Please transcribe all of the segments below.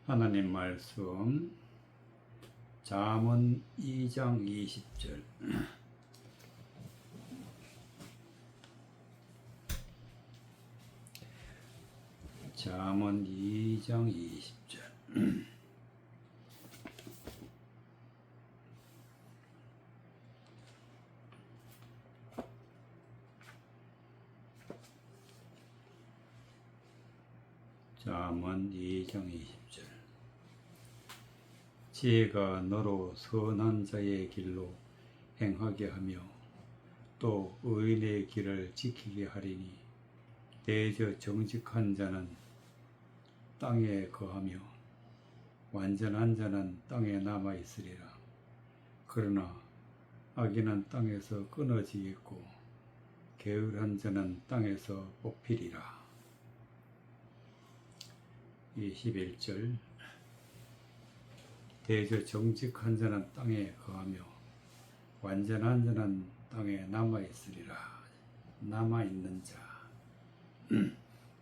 하나님 말씀 잠언 2장 20절. 잠언 2장 20절. 잠언 2장 20절. 지혜가 너로 선한 자의 길로 행하게 하며 또 의인의 길을 지키게 하리니 대저 정직한 자는 땅에 거하며 완전한 자는 땅에 남아 있으리라. 그러나 악인은 땅에서 끊어지겠고 게으른 자는 땅에서 뽑히리라. 21절. 대저 정직한 자는 땅에 거하며 완전한 자는 땅에 남아있으리라. 남아있는 자.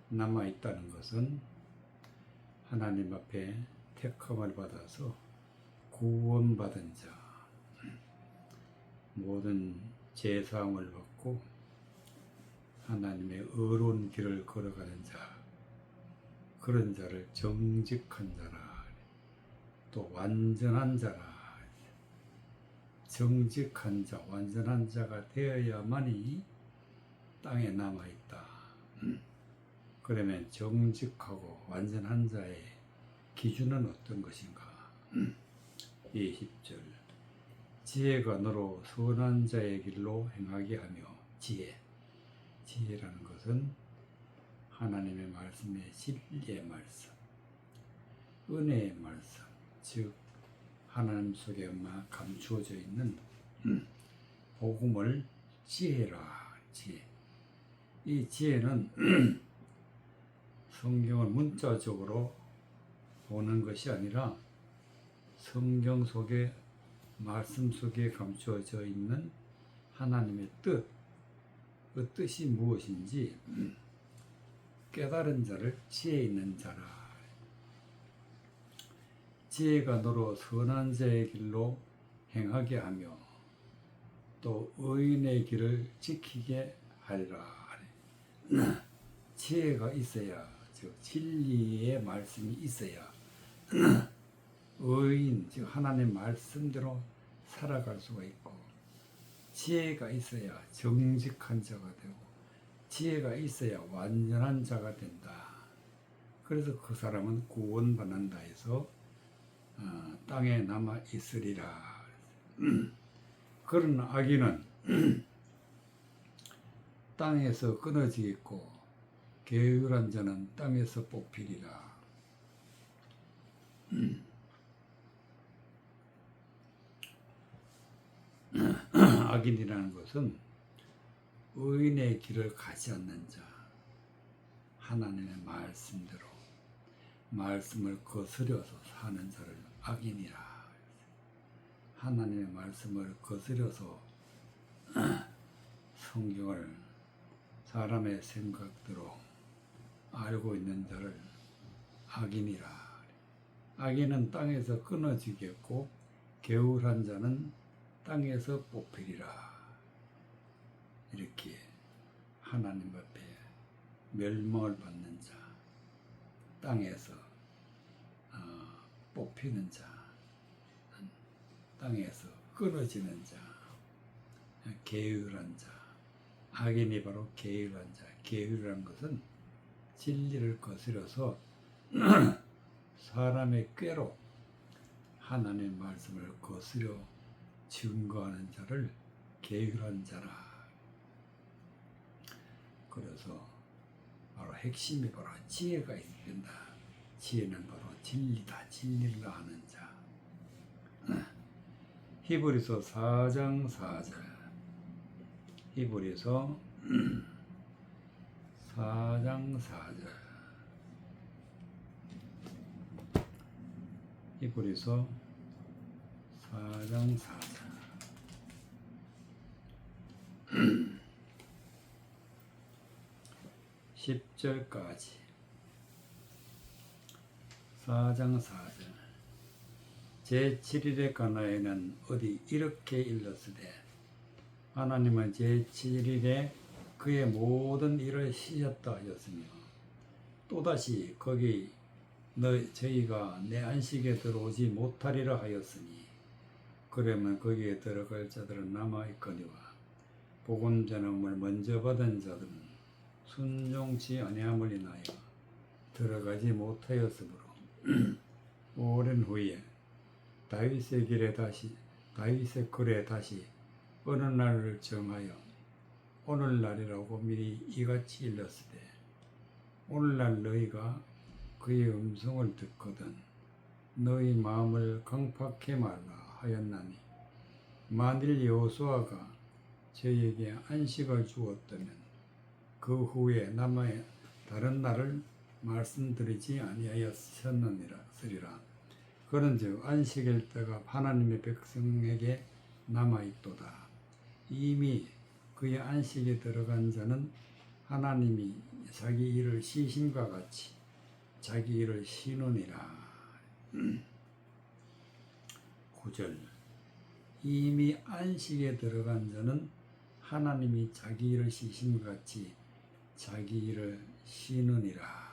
남아있다는 것은 하나님 앞에 택함을 받아서 구원받은 자, 모든 제사함을 받고 하나님의 의로운 길을 걸어가는 자, 그런 자를 정직한 자라, 또 완전한 자라. 정직한 자, 완전한 자가 되어야만이 땅에 남아있다. 그러면 정직하고 완전한 자의 기준은 어떤 것인가? 20절. 지혜가 너로 선한 자의 길로 행하게 하며. 지혜라는 것은 하나님의 말씀의 진리의 말씀, 은혜의 말씀, 즉 하나님 속에만 감추어져 있는 복음을 지혜라. 지혜. 이 지혜는 성경을 문자적으로 보는 것이 아니라 성경 속에, 말씀 속에 감추어져 있는 하나님의 뜻, 그 뜻이 무엇인지 깨달은 자를 지혜 있는 자라. 지혜가 너로 선한 자의 길로 행하게 하며 또 의인의 길을 지키게 하리라. 지혜가 있어야, 즉 진리의 말씀이 있어야 의인, 즉 하나님의 말씀대로 살아갈 수가 있고, 지혜가 있어야 정직한 자가 되고, 지혜가 있어야 완전한 자가 된다. 그래서 그 사람은 구원받는다 해서 땅에 남아 있으리라. 그런 악인은 땅에서 끊어지겠고 게으른 자는 땅에서 뽑히리라. 악인이라는 것은 의인의 길을 가지 않는 자, 하나님의 말씀대로 말씀을 거스려서 사는 자를 악인이라. 하나님의 말씀을 거스려서 성경을 사람의 생각대로 알고 있는 자를 악인이라. 악인은 땅에서 끊어지겠고 게으른 자는 땅에서 뽑히리라. 이렇게 하나님 앞에 멸망을 받는 자, 땅에서 뽑히는 자, 땅에서 끊어지는 자, 게으른 자, 악인이 바로 게으른 자. 게으르란 것은 진리를 거스려서 사람의 꾀로 하나님의 말씀을 거스려 증거하는 자를 게으른 자라. 그래서 바로 핵심이 바로 지혜가 있어야 된다. 지혜는 바로 진리다. 진리를 아는 자. 히브리서 4장 4절. 히브리서 4장 4절. 히브리서 4장 4절. 10절까지 4장 4절 제7일에 관하여는 어디 이렇게 일렀으되 하나님은 제7일에 그의 모든 일을 쉬셨다 하였으며 또다시 거기 저희가 내 안식에 들어오지 못하리라 하였으니 그러면 거기에 들어갈 자들은 남아있거니와 복음 전함을 먼저 받은 자들은 순종치 아니함을 인하여 들어가지 못하였으므로 오랜 후에 다윗의 글에 다시 어느 날을 정하여 오늘날이라고 미리 이같이 일렀으되 오늘날 너희가 그의 음성을 듣거든 너희 마음을 강팍해 말라 하였나니 만일 여호수아가 저에게 안식을 주었다면 그 후에 남아 다른 날을 말씀드리지 아니하였으리라. 그런즉 안식일 때가 하나님의 백성에게 남아있도다. 이미 그의 안식에 들어간 자는 하나님이 자기 일을 쉬심과 같이 자기 일을 쉬느니라. 9절 이미 안식에 들어간 자는 하나님이 자기 일을 쉬심과 같이 자기 일을 쉬느니라.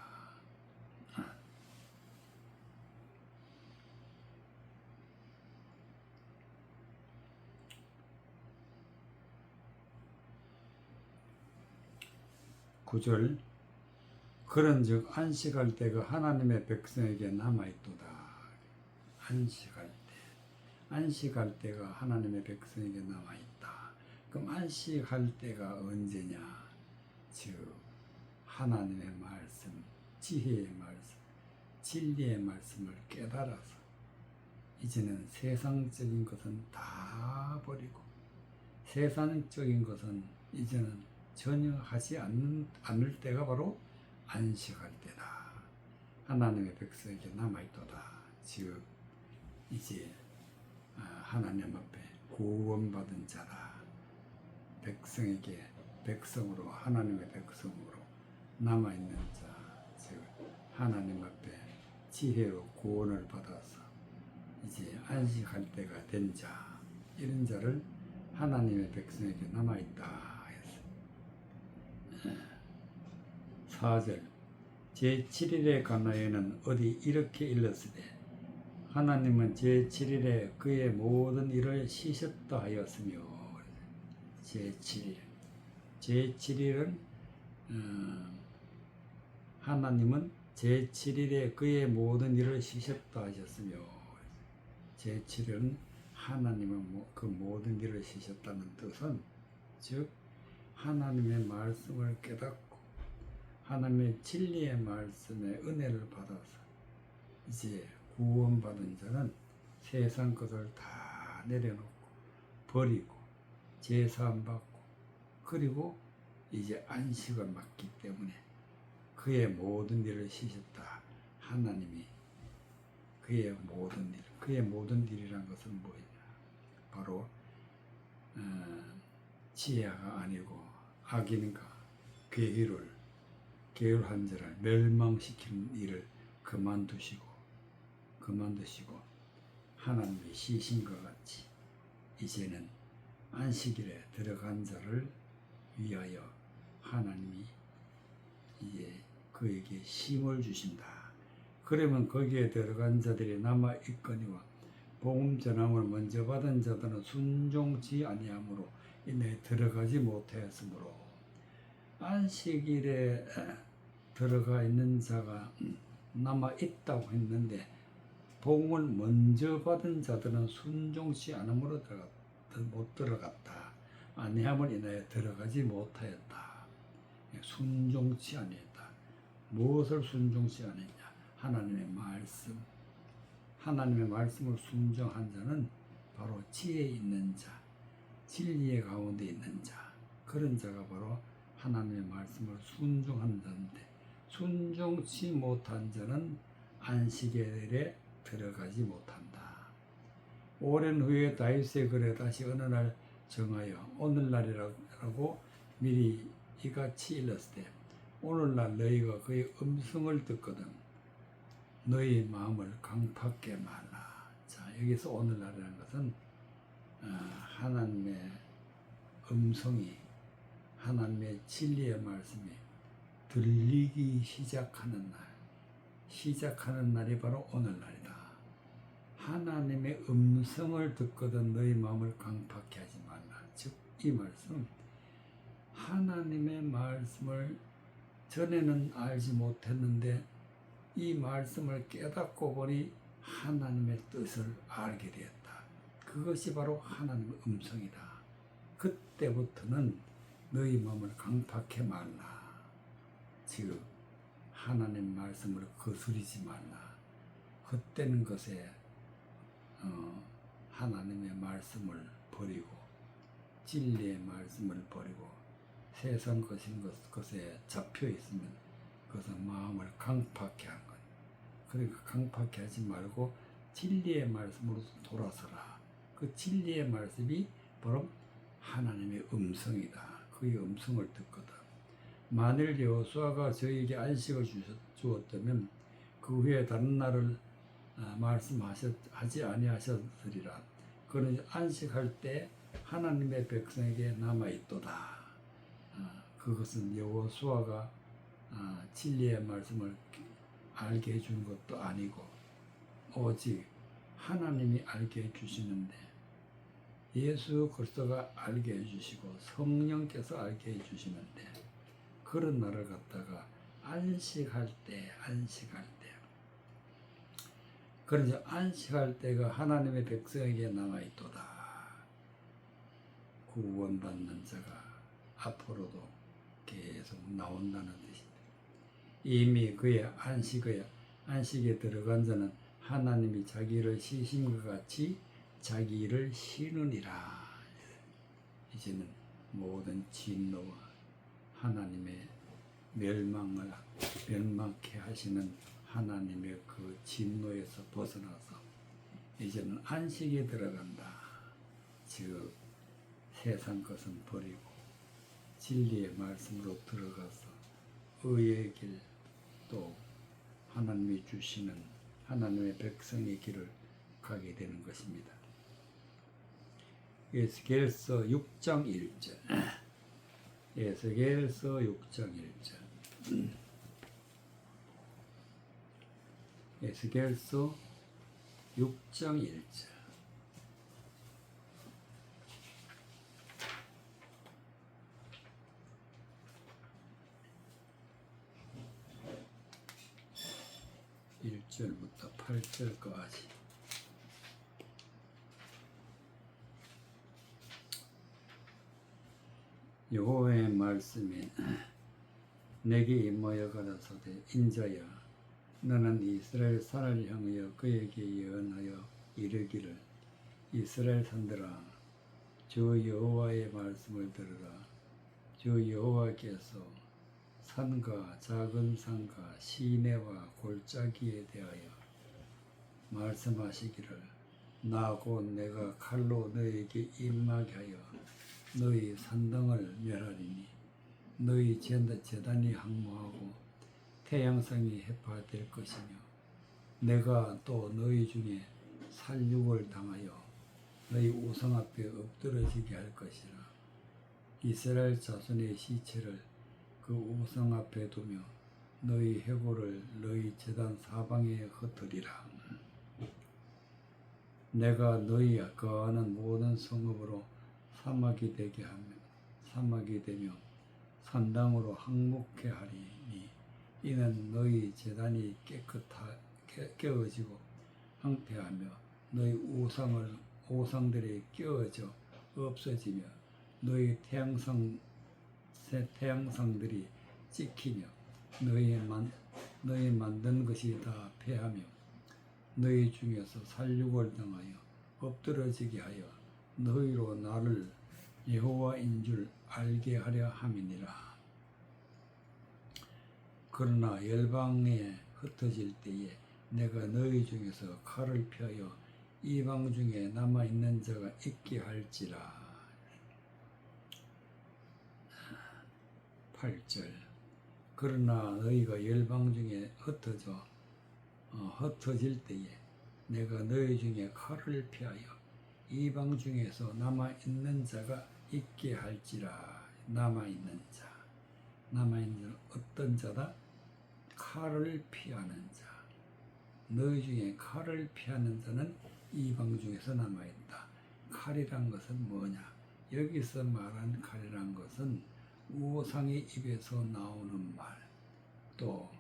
구절 그런즉 안식할 때가 하나님의 백성에게 남아있도다. 안식할 때가 하나님의 백성에게 남아있다. 그럼 안식할 때가 언제냐? 즉 하나님의 말씀, 지혜의 말씀, 진리의 말씀을 깨달아서 이제는 세상적인 것은 다 버리고 세상적인 것은 이제는 전혀 하지 않을 때가 바로 안식할 때다. 하나님의 백성에게 남아있도다. 즉 이제 하나님 앞에 구원받은 자라. 백성으로 하나님의 백성으로 남아있는 자, 즉 하나님 앞에 지혜로 구원을 받아서 이제 안식할 때가 된 자, 이런 자를 하나님의 백성에게 남아있다. 4절 제7일에 관하여는 어디 이렇게 일렀으되 하나님은 제7일에 그의 모든 일을 쉬셨다 하였으며 제7일은 하나님은 제7일에 그의 모든 일을 쉬셨다 하셨으며 제7일은 하나님은 그 모든 일을 쉬셨다는 뜻은 즉 하나님의 말씀을 깨닫고 하나님의 진리의 말씀에 은혜를 받아서 이제 구원받은 자는 세상 것을 다 내려놓고 버리고 제사함 받고 그리고 이제 안식을 맡기 때문에 그의 모든 일을 쉬셨다. 하나님이 그의 모든 일이란 것은 뭐냐? 바로 지혜가 아니고 악인과 게을한 자를 멸망시키는 일을 그만두시고 하나님의 쉬심과 같이 이제는 안식일에 들어간 자를 위하여 하나님이 이제 그에게 쉼을 주신다. 그러면 거기에 들어간 자들이 남아 있거니와 복음 전함을 먼저 받은 자들은 순종치 아니함으로 인해 들어가지 못하였으므로 안식일에 들어가 있는 자가 남아 있다고 했는데 복음을 먼저 받은 자들은 순종치 않음으로 못 들어갔다. 아니함을 인하여 들어가지 못하였다. 순종치 아니했다. 무엇을 순종치 않았냐? 하나님의 말씀을 순종한 자는 바로 지혜 있는 자, 진리의 가운데 있는 자, 그런 자가 바로 하나님의 말씀을 순종하는 자인데 순종치 못한 자는 안식일에 들어가지 못한다. 오랜 후에 다윗의 글에 다시 어느 날 정하여 오늘날이라고 미리 이같이 일렀을 때 오늘날 너희가 그의 음성을 듣거든 너희 마음을 강팍게 말라. 자, 여기서 오늘날이라는 것은 하나님의 음성이, 하나님의 진리의 말씀이 들리기 시작하는 날이 바로 오늘날이다. 하나님의 음성을 듣거든 너희 마음을 강팍게 하지 말라. 즉, 이 말씀, 하나님의 말씀을 전에는 알지 못했는데 이 말씀을 깨닫고 보니 하나님의 뜻을 알게 되었다. 그것이 바로 하나님의 음성이다. 그때부터는 너희 마음을 강팍해 말라. 즉 하나님 말씀을 거스르지 말라. 헛되는 것에 하나님의 말씀을 버리고 진리의 말씀을 버리고 세상 것에 잡혀 있으면 그것은 마음을 강팍해 하는 것. 그러니까 강팍해 하지 말고 진리의 말씀으로 돌아서라. 그 진리의 말씀이 바로 하나님의 음성이다. 그의 음성을 듣거든. 만일 여호수아가 저에게 안식을 주었다면 그 후에 다른 날을 말씀하지 아니하셨으리라. 그는 안식할 때 하나님의 백성에게 남아있도다. 그것은 여호수아가 진리의 말씀을 알게 해주는 것도 아니고 오직 하나님이 알게 해주시는데 예수 그리스도가 알게 해주시고 성령께서 알게 해주시는데 그런 날을 갖다가 안식할 때 그래서 안식할 때가 하나님의 백성에게 남아있도다. 구원받는 자가 앞으로도 계속 나온다는 뜻입니다. 이미 그의 안식에 들어간 자는 하나님이 자기를 쉬신 것 같이 자기를 쉬느니라. 이제는 모든 진노와 하나님의 멸망케 하시는 하나님의 그 진노에서 벗어나서 이제는 안식에 들어간다. 즉 세상 것은 버리고 진리의 말씀으로 들어가서 의의 길, 또 하나님이 주시는 하나님의 백성의 길을 가게 되는 것입니다. 에스겔서 6장 1절. 에스겔서 6장 1절. 에스겔서 6장 1절. 부터 8절까지. 여호와의 말씀이 내게 임하여 가라사대 인자야 너는 이스라엘 산을 향하여 그에게 예언하여 이르기를 이스라엘 산들아 주 여호와의 말씀을 들으라. 주 여호와께서 산과 작은 산과 시내와 골짜기에 대하여 말씀하시기를 나 곧 내가 칼로 너에게 임하게 하여 너희 산당을 멸하리니 너희 제단이 항모하고 태양성이 해파될 것이며 내가 또 너희 중에 살육을 당하여 너희 우상 앞에 엎드러지게 할 것이라. 이스라엘 자손의 시체를 그 우상 앞에 두며 너희 해골을 너희 제단 사방에 흩으리라. 내가 너희 거하는 모든 성읍으로 사막이 되며 산당으로 항목해 하리니 이는 너희 제단이 깨어지고 황폐하며 너희 우상들이 깨어져 없어지며 너희 태양상들이 찍히며 너희 만든 것이 다 패하며 너희 중에서 살육을 당하여 엎드러지게 하여 너희로 나를 여호와인 줄 알게 하려 함이니라. 그러나 열방에 흩어질 때에 내가 너희 중에서 칼을 펴여 이방 중에 남아있는 자가 있게 할지라. 8절. 그러나 너희가 열방 중에 흩어질 때에 내가 너희 중에 칼을 피하여 이방 중에서 남아있는 자가 있게 할지라. 남아있는 자 어떤 자다? 칼을 피하는 자. 너희 중에 칼을 피하는 자는 이방 중에서 남아있다. 칼이란 것은 뭐냐? 여기서 말한 칼이란 것은 우상의 입에서 나오는 말, 또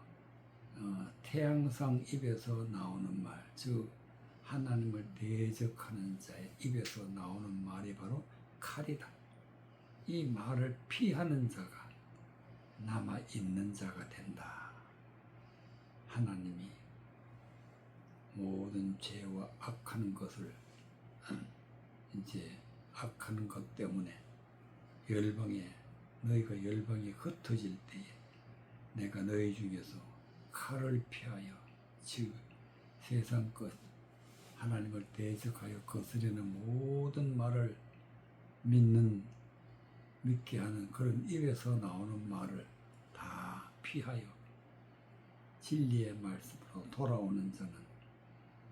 태양상 입에서 나오는 말, 즉 하나님을 대적하는 자의 입에서 나오는 말이 바로 칼이다. 이 말을 피하는 자가 남아있는 자가 된다. 하나님이 모든 죄와 악하는 것을 이제 악하는 것 때문에 너희가 열방에 흩어질 때에 내가 너희 중에서 칼을 피하여, 즉 세상 것 하나님을 대적하여 거스르는 모든 말을 믿게 하는 그런 입에서 나오는 말을 다 피하여 진리의 말씀으로 돌아오는 자는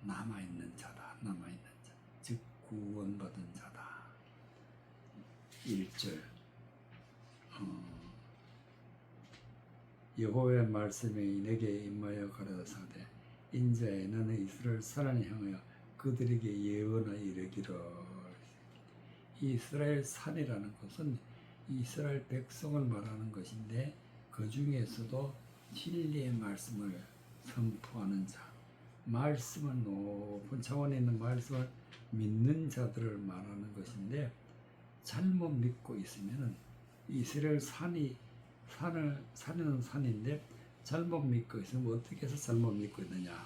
남아있는 자다. 남아있는 자, 즉 구원받은 자다. 1절 여호와의 말씀이 내게 임하여 가라사대 인자에 너는 이스라엘 산을 향하여 그들에게 예언하여 이르기를. 이스라엘 산이라는 것은 이스라엘 백성을 말하는 것인데 그 중에서도 진리의 말씀을 선포하는 자, 말씀을 높은 차원에 있는 말씀을 믿는 자들을 말하는 것인데, 잘못 믿고 있으면은 이스라엘 산은 산인데 잘못 믿고 있으면 어떻게 해서 잘못 믿고 있느냐?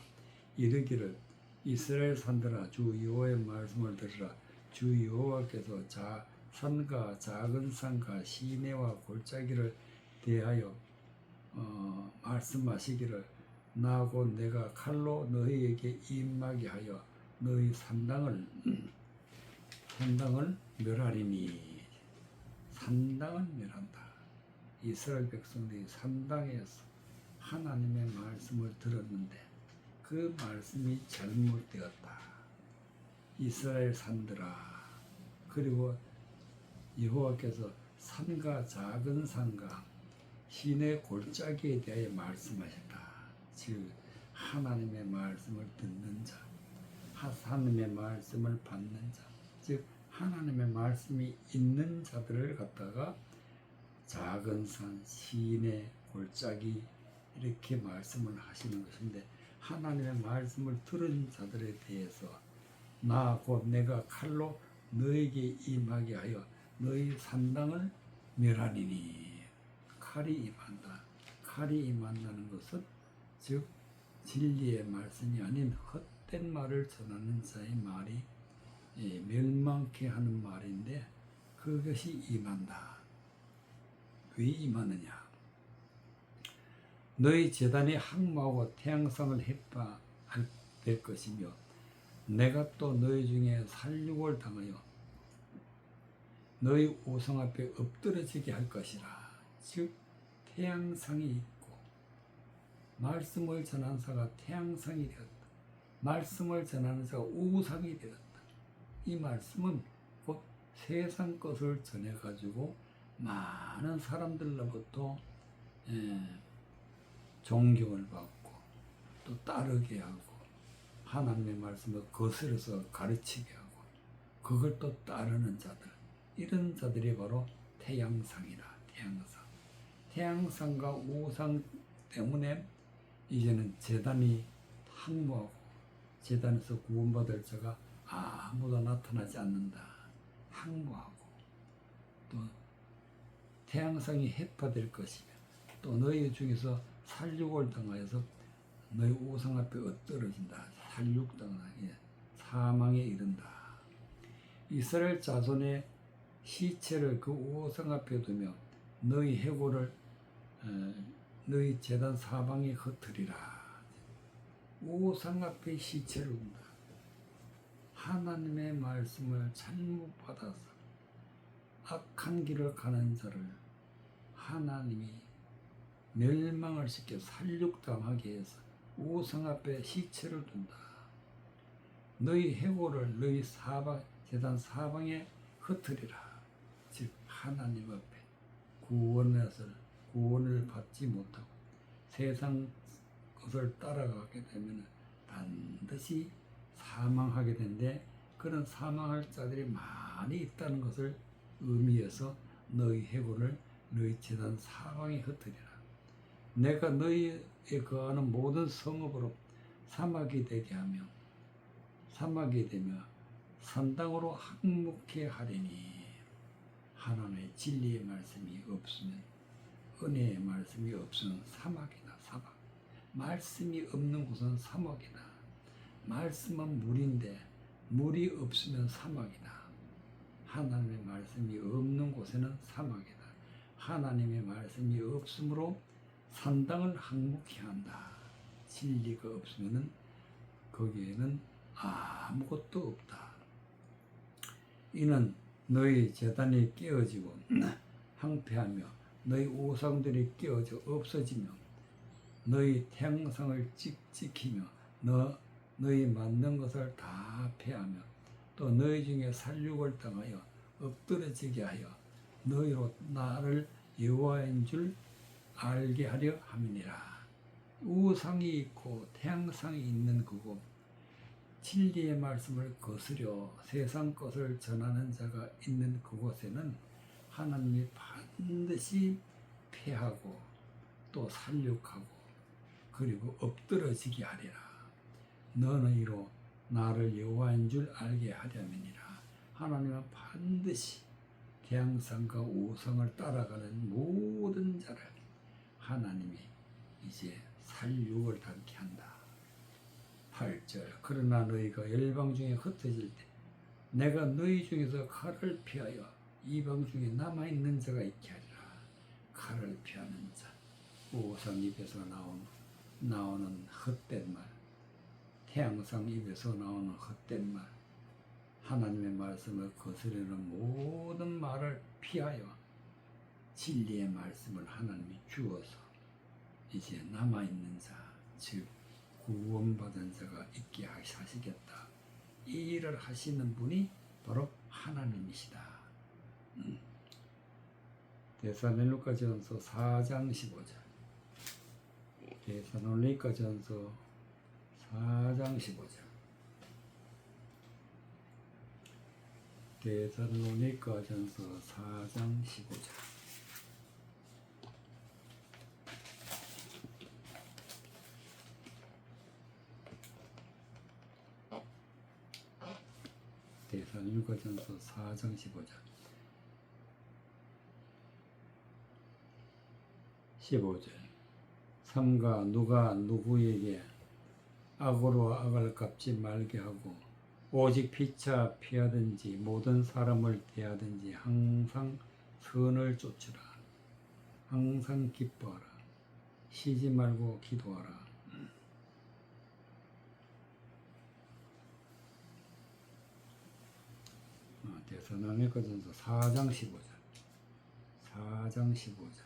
이르기를 이스라엘 산들아 주 여호와의 말씀을 들으라. 주 여호와께서 산과 작은 산과 시내와 골짜기를 대하여 말씀하시기를 나 곧 내가 칼로 너희에게 임하게 하여 너희 산당을 멸하리니. 산당을 멸한다. 이스라엘 백성들이 산당에서 하나님의 말씀을 들었는데 그 말씀이 잘못되었다. 이스라엘 산들아, 그리고 여호와께서 산과 작은 산과 시내 골짜기에 대하여 말씀하셨다. 즉 하나님의 말씀을 듣는 자, 하나님의 말씀을 받는 자, 즉 하나님의 말씀이 있는 자들을 갖다가 작은 산, 시내, 골짜기 이렇게 말씀을 하시는 것인데, 하나님의 말씀을 들은 자들에 대해서 나 곧 내가 칼로 너에게 임하게 하여 너희 산당을 멸하리니. 칼이 임한다. 칼이 임한다는 것은 즉 진리의 말씀이 아닌 헛된 말을 전하는 자의 말이 멸망케 하는 말인데, 그것이 임한다. 왜 임하느냐? 너희 제단이 항모하고 태양상을 해파될 것이며 내가 또 너희 중에 살육을 당하여 너희 우상 앞에 엎드러지게 할 것이라. 즉 태양상이 있고 말씀을 전하는 자가 태양상이 되었다. 말씀을 전하는 자가 우상이 되었다. 이 말씀은 곧 세상 것을 전해가지고 많은 사람들로부터 존경을 받고 또 따르게 하고 하나님의 말씀을 거스려서 가르치게 하고 그걸 또 따르는 자들, 이런 자들이 바로 태양상이라. 태양상과 우상 때문에 이제는 제단이 항모하고 제단에서 구원받을 자가 아무도 나타나지 않는다. 항모하고 또 태양상이 해파될 것이며 또 너희 중에서 살육을 당하여서 너희 우상 앞에 엎드러진다. 살육당하여 사망에 이른다. 이스라엘 자손의 시체를 그 우상 앞에 두며 너희 해골을 너희 제단 사방에 흩으리라. 우상 앞에 시체를 둔다. 하나님의 말씀을 잘못 받아서 악한 길을 가는 자를 하나님이 멸망을 시켜 살육당하게 해서 우상 앞에 시체를 둔다. 너희 해골을 너희 제단 사방에 흩으리라. 즉 하나님 앞에 구원을 받지 못하고 세상 것을 따라가게 되면 반드시 사망하게 되는데, 그런 사망할 자들이 많이 있다는 것을 의미해서 너희 해골을 너희 제단 사방에 흩으리라. 내가 너희에 거하는 모든 성읍으로 사막이 되게 되며 산당으로 항목해 하리니. 하나님의 진리의 말씀이 없으면, 은혜의 말씀이 없으면 사막이다. 사막. 말씀이 없는 곳은 사막이다. 말씀은 물인데 물이 없으면 사막이다. 하나님의 말씀이 없는 곳에는 사막이다. 하나님의 말씀이 없으므로 산당을 항목해 한다. 진리가 없으면 거기에는 아무것도 없다. 이는 너희 제단이 깨어지고 항폐하며 너희 우상들이 깨어져 없어지며 너희 태양상을 지키며 너희 만든 것을 다 폐하며 또 너희 중에 살육을 당하여 엎드러지게 하여 너희로 나를 여호와인 줄 알게 하려 함이니라. 우상이 있고 태양상이 있는 그곳, 진리의 말씀을 거스려 세상 것을 전하는 자가 있는 그곳에는 하나님이 반드시 폐하고 또 살육하고 그리고 엎드러지게 하리라. 너희로 나를 여호와인 줄 알게 하려면이라. 하나님은 반드시 태양상과 우상을 따라가는 모든 자를 하나님이 이제 살육을 당케 한다. 8절 그러나 너희가 열방 중에 흩어질 때 내가 너희 중에서 칼을 피하여 이방 중에 남아있는 자가 있게 하리라. 칼을 피하는 자, 우상 입에서 나오는 헛된 말, 태양상 입에서 나오는 헛된 말, 하나님의 말씀을 거스르는 모든 말을 피하여 진리의 말씀을 하나님이 주어서 이제 남아있는 자, 즉 구원받은 자가 있게 하시겠다. 이 일을 하시는 분이 바로 하나님이시다. 데살로니가전서 4장 15절. 데살로니가전서 4장 15절. 데살로니가전서 4장 15절. 데살로니가전서 4장 15절. 15절. 삼가 누가 누구에게 악으로 악을 갚지 말게 하고 오직 피차 피하든지 모든 사람을 대하든지 항상 선을 쫓으라. 항상 기뻐하라. 쉬지 말고 기도하라. 데살로니가전서 4장 15절. 4장 15절.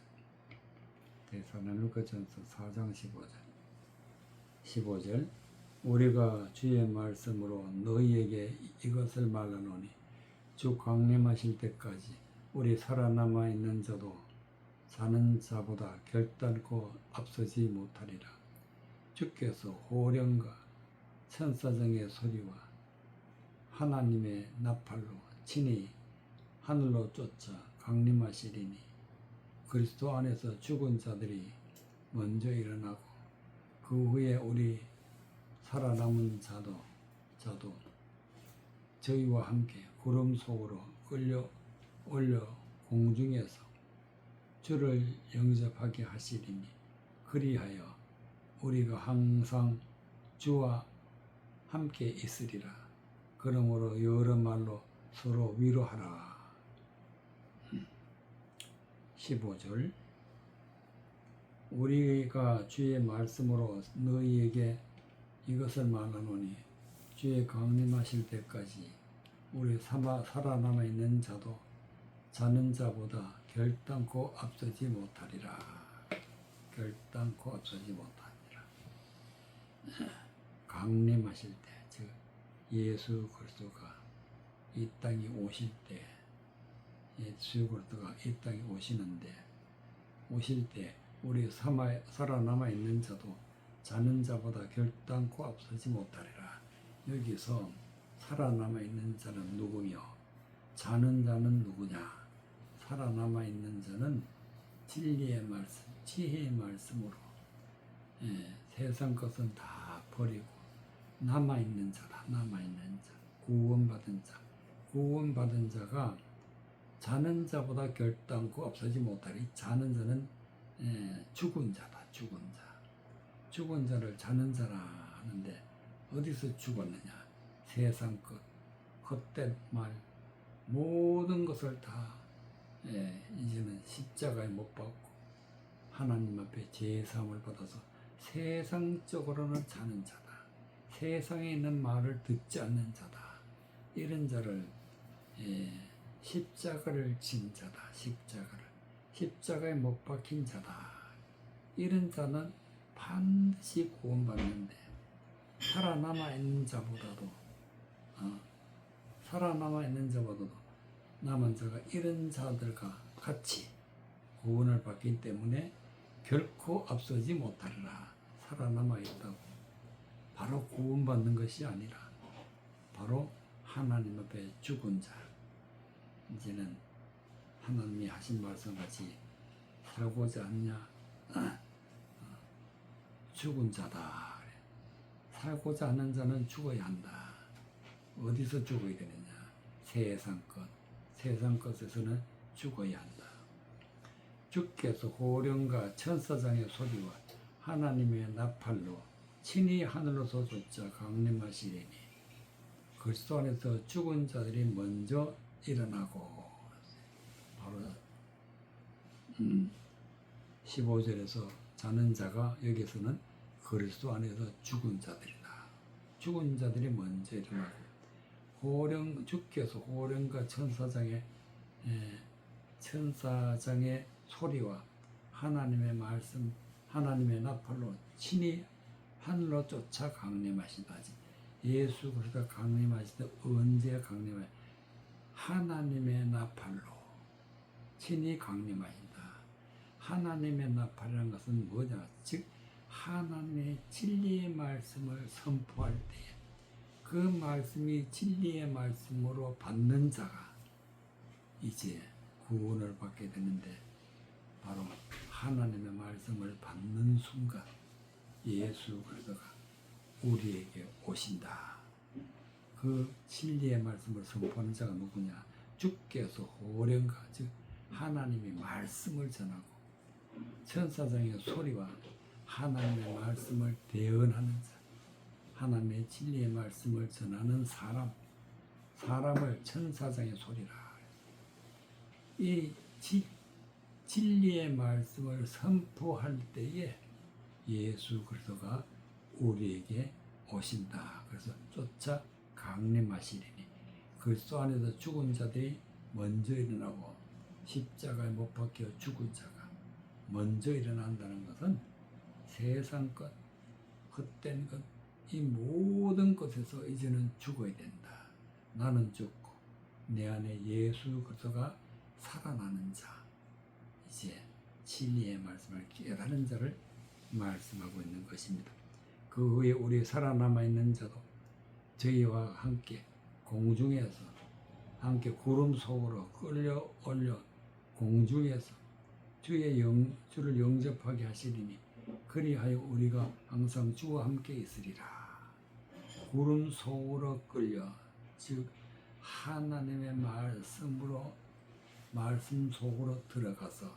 데살로니가전서 4장 15절. 15절. 우리가 주의 말씀으로 너희에게 이것을 말하노니 주 강림하실 때까지 우리 살아남아 있는 자도 자는 자보다 결단코 앞서지 못하리라. 주께서 호령과 천사장의 소리와 하나님의 나팔로 친히 하늘로 쫓아 강림하시리니 그리스도 안에서 죽은 자들이 먼저 일어나고 그 후에 우리 살아남은 자도 저희와 함께 구름 속으로 끌려 올려 공중에서 주를 영접하게 하시리니 그리하여 우리가 항상 주와 함께 있으리라. 그러므로 여러 말로 서로 위로하라. 15절. 우리가 주의 말씀으로 너희에게 이것을 말하노니 주의 강림하실 때까지 우리 살아남아 있는 자도 자는 자보다 결단코 앞서지 못하리라. 결단코 앞서지 못하니라. 강림하실 때, 즉 예수 그리스도가 이 땅에 오실 때, 예수 그리스도가 이 땅에 오실 때 우리 살아남아 있는 자도 자는 자보다 결단코 앞서지 못하리라. 여기서 살아남아 있는 자는 누구며 자는 자는 누구냐? 살아남아 있는 자는 진리의 말씀, 지혜의 말씀으로 세상 것은 다 버리고 남아 있는 자다. 남아 있는 자, 구원받은 자, 구원받은 자가 자는 자보다 결단코 앞서지 못하리. 자는 자는 죽은 자다. 죽은 자를 자는 자라 하는데 어디서 죽었느냐? 세상 것, 헛된 말, 모든 것을 다 이제는 십자가에 못 박고 하나님 앞에 제사함을 받아서 세상적으로는 자는 자다. 세상에 있는 말을 듣지 않는 자다. 이런 자를 십자가를 진 자다. 십자가에 못 박힌 자다. 이런 자는 반드시 구원받는데 살아남아 있는 자보다도 남은 자가 이런 자들과 같이 구원을 받기 때문에 결코 앞서지 못하리라. 살아남아 있다고 바로 구원받는 것이 아니라 바로 하나님 앞에 죽은 자, 이제는 하나님이 하신 말씀같이 살고자 하냐? 죽은 자다. 살고자 하는 자는 죽어야 한다. 어디서 죽어야 되느냐? 세상 것에서는 죽어야 한다. 주께서 호령과 천사장의 소리와 하나님의 나팔로 친히 하늘로서 쫓아 강림하시리니 그리스도 안에서 죽은 자들이 먼저 일어나고. 바로 15절에서 자는 자가 여기서는 그리스도 안에서 죽은 자들이다. 죽은 자들이 먼저 일어나고 주께서 호령과 천사장의 소리와 하나님의 말씀, 하나님의 나팔로 친히 하늘로 쫓아 강림하시다지. 예수 그리스도가 강림하실 때 언제 강림하시? 하나님의 나팔로 친히 강림하신다. 하나님의 나팔이라는 것은 뭐냐? 즉 하나님의 진리의 말씀을 선포할 때에 그 말씀이 진리의 말씀으로 받는 자가 이제 구원을 받게 되는데, 바로 하나님의 말씀을 받는 순간 예수 그리스도가 우리에게 오신다. 그 진리의 말씀을 선포하는 자가 누구냐? 주께서 호령과 즉 하나님이 말씀을 전하고 천사장의 소리와 하나님의 말씀을 대언하는 자, 하나님의 진리의 말씀을 전하는 사람을 천사장의 소리라. 이 진리의 말씀을 선포할 때에 예수 그리스도가 우리에게 오신다. 그래서 쫓아 강림하시리니 그리스도 안에서 죽은 자들이 먼저 일어나고 십자가에 못 박혀 죽은 자가 먼저 일어난다는 것은 세상 것, 헛된 것, 이 모든 것에서 이제는 죽어야 된다. 나는 죽고 내 안에 예수 그리스도가 살아나는 자, 이제 진리의 말씀을 깨달은 자를 말씀하고 있는 것입니다. 그 후에 우리 살아남아 있는 자도 저희와 함께 공중에서 함께 구름 속으로 끌려 올려 공중에서 주를 영접하게 하시리니 그리하여 우리가 항상 주와 함께 있으리라. 구름 속으로 끌려, 즉 하나님의 말씀 속으로 들어가서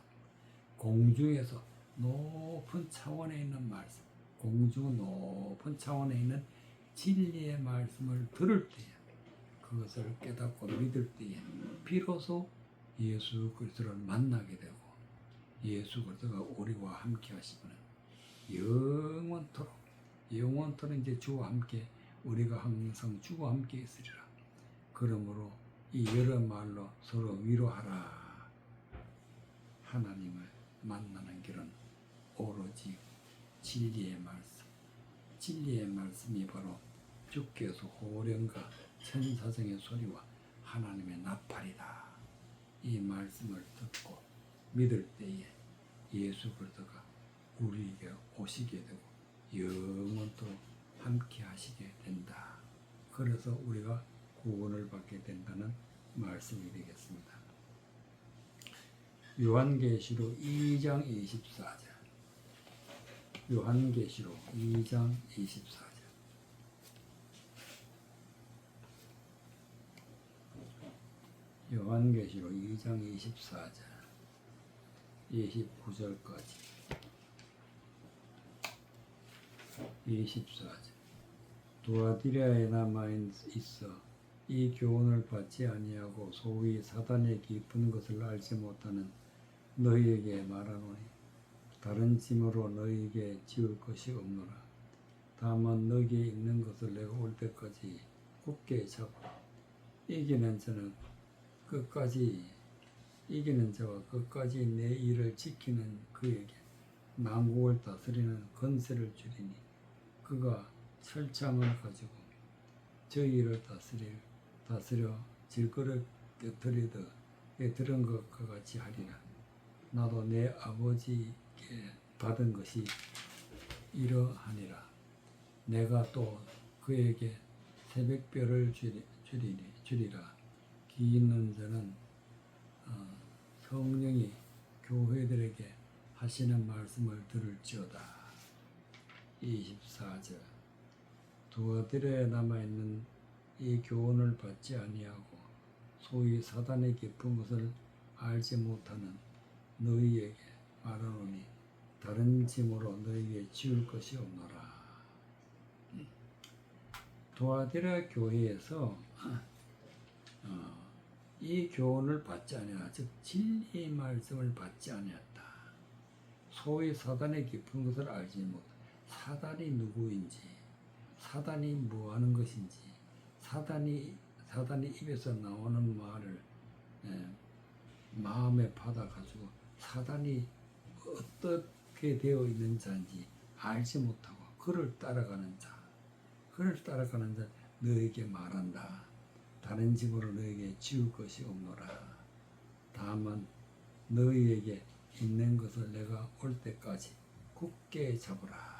공중에서 높은 차원에 있는 말씀, 공중 높은 차원에 있는 진리의 말씀을 들을 때에, 그것을 깨닫고 믿을 때에 비로소 예수 그리스도를 만나게 되고 예수 그리스도가 우리와 함께 하시면 영원토록 이제 주와 함께 우리가 항상 주와 함께 있으리라. 그러므로 이 여러 말로 서로 위로하라. 하나님을 만나는 길은 오로지 진리의 말씀, 진리의 말씀이 바로 주께서 호령과 천사성의 소리와 하나님의 나팔이다. 이 말씀을 듣고 믿을 때에 예수 그리스도가 우리에게 오시게 되고 영원토록 함께 하시게 된다. 그래서 우리가 구원을 받게 된다는 말씀이 되겠습니다. 요한계시록 2장 24절. 요한계시록 2장 24절. 요한계시록 2장 24절 29절까지 24절. 두아디라에 남아있어 이 교훈을 받지 아니하고 소위 사단의 깊은 것을 알지 못하는 너희에게 말하노니 다른 짐으로 너희에게 지울 것이 없노라. 다만 너희에게 있는 것을 내가 올 때까지 굳게 잡고 이기는 자와 끝까지 내 일을 지키는 그에게 만국을 다스리는 권세를 주리니 그가 철창을 가지고 저희를 다스려 질그릇 깨뜨리듯 들은 것과 같이 하리라. 나도 내 아버지께 받은 것이 이러하니라. 내가 또 그에게 새벽별을 주리라. 귀 있는 자는 성령이 교회들에게 하시는 말씀을 들을지어다. 24절. 두아디라에 남아있는 이 교훈을 받지 아니하고 소위 사단의 깊은 것을 알지 못하는 너희에게 말하노니 다른 짐으로 너희에게 지울 것이 없노라. 두아디라 교회에서 이 교훈을 받지 아니하다. 즉 진리의 말씀을 받지 아니했다. 소위 사단의 깊은 것을 알지 못. 사단이 누구인지, 사단이 뭐하는 것인지, 사단이 입에서 나오는 말을 마음에 받아가지고 사단이 어떻게 되어 있는 자인지 알지 못하고 그를 따라가는 자 너에게 말한다. 다른 집으로 너에게 지울 것이 없노라. 다만 너희에게 있는 것을 내가 올 때까지 굳게 잡으라.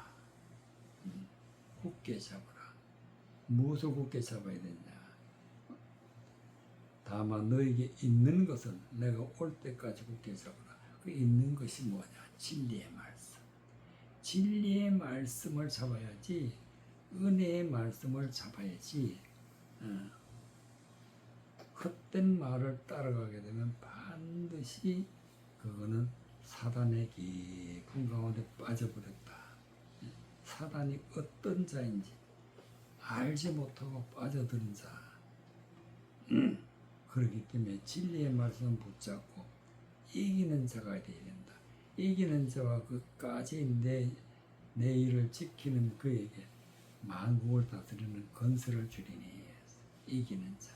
굳게 잡으라. 무엇을 굳게 잡아야 되냐? 다만 너에게 있는 것을 내가 올 때까지 굳게 잡으라. 그 있는 것이 뭐냐? 진리의 말씀. 진리의 말씀을 잡아야지. 은혜의 말씀을 잡아야지. 헛된 말을 따라가게 되면 반드시 그거는 사단의 깊은 가운데 빠져버렸다. 사단이 어떤 자인지 알지 못하고 빠져드는 자. 그렇기 때문에 진리의 말씀을 붙잡고 이기는 자가 되어야 된다. 이기는 자와 끝까지 내 일을 지키는 그에게 만국을 다스리는 건설을 주리니. 이기는 자.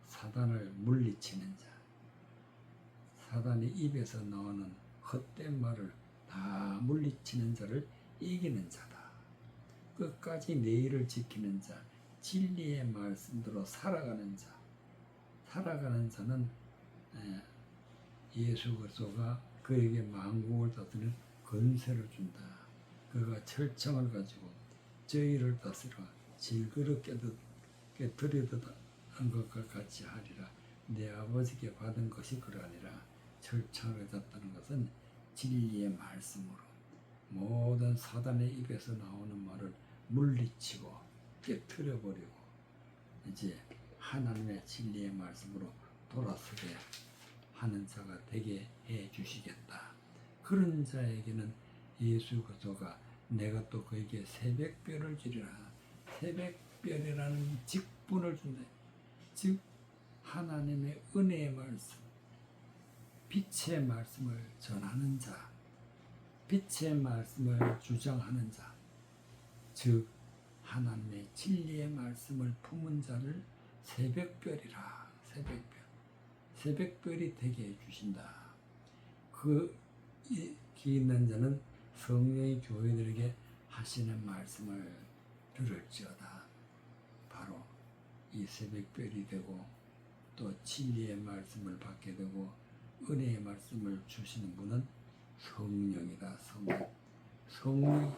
사단을 물리치는 자. 사단의 입에서 나오는 헛된 말을 다 물리치는 자를 이기는 자다. 끝까지 내 일을 지키는 자. 진리의 말씀대로 살아가는 자. 살아가는 자는 예수 그리스도가 그에게 만국을 다스리는 권세를 준다. 그가 철창을 가지고 저희를 다스려 질그릇 깨뜨리듯 한 것과 같이 하리라. 내 아버지께 받은 것이 그러하니라. 철창을 잡다는 것은 진리의 말씀으로 모든 사단의 입에서 나오는 말을 물리치고 깨뜨려버리고 이제 하나님의 진리의 말씀으로 돌아서게 하는 자가 되게 해 주시겠다. 그런 자에게는 예수 그리스도가 내가 또 그에게 새벽별을 주리라. 새벽별이라는 직분을 준다. 즉 하나님의 은혜의 말씀, 빛의 말씀을 전하는 자, 빛의 말씀을 주장하는 자, 즉 하나님의 진리의 말씀을 품은 자를 새벽별이라. 새벽별이 되게 해주신다. 기 있는 자는 성령이 교회들에게 하시는 말씀을 들을지어다. 바로 이 새벽별이 되고 또 진리의 말씀을 받게 되고 은혜의 말씀을 주시는 분은 성령이다. 성령이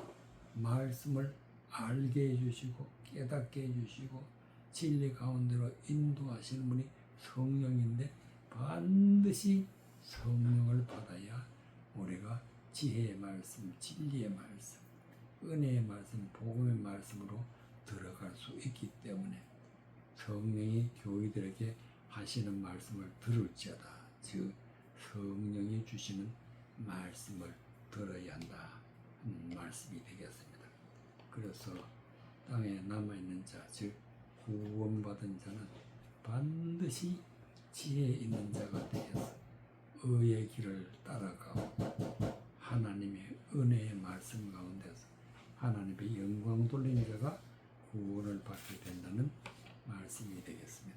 말씀을 알게 해주시고 깨닫게 해주시고 진리 가운데로 인도하시는 분이 성령인데 반드시 성령을 받아야 우리가 지혜의 말씀, 진리의 말씀, 은혜의 말씀, 복음의 말씀으로 들어갈 수 있기 때문에 성령이 교회들에게 하시는 말씀을 들을지어다. 즉 성령이 주시는 말씀을 들어야 한다 하는 말씀이 되겠습니다. 그래서 땅에 남아있는 자, 즉 구원받은 자는 반드시 지혜 있는 자가 되어서 의의 길을 따라가고 하나님의 은혜의 말씀 가운데서 하나님의 영광 돌린 자가 구원을 받게 된다는 말씀이 되겠습니다.